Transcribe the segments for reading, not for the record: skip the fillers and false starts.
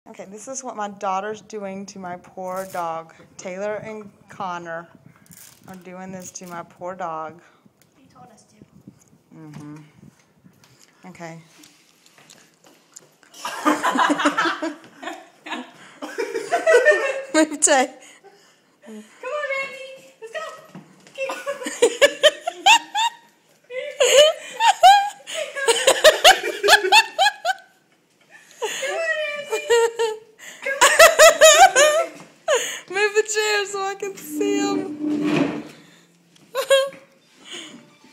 Okay, this is what my daughter's doing to my poor dog. Taylor and Connor are doing this to my poor dog. He told us to. Mm-hmm. Okay. Move, Tay. Come on, Randy. Let's go. Move the chair so I can see him.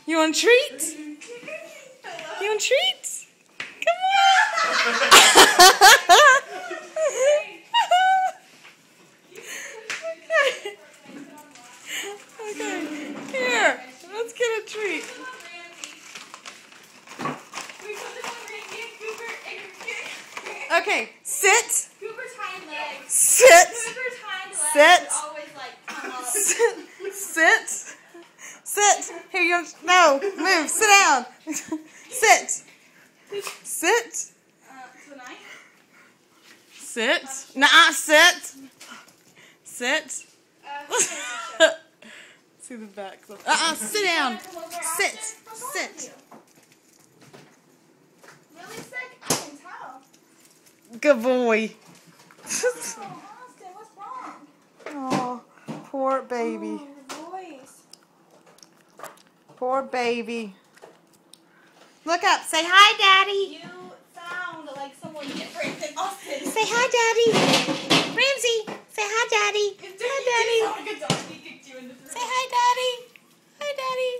You want a treat? You want a treat? Come on. Okay, here, let's get a treat. Okay, sit. Cooper's hind legs. Sit. Cooper's hind legs Sit. is always like, Sit. Sit. Here you go. No, move. Sit down. Sit. Sit. Tonight? Sit. Nuh-uh, sit. Sit. See the back. Sit down. Sit. Sit. Really sick? I can tell. Good boy. Oh, Austin, what's wrong? Oh, poor baby. Oh, your voice. Poor baby. Look up. Say hi, Daddy. You sound like someone different than Austin. Say hi, Daddy. Ramsey, say hi, Daddy. Hi, Daddy. You sound like a dog. He kicked you in the throat. Say hi, Daddy. Hi, Daddy.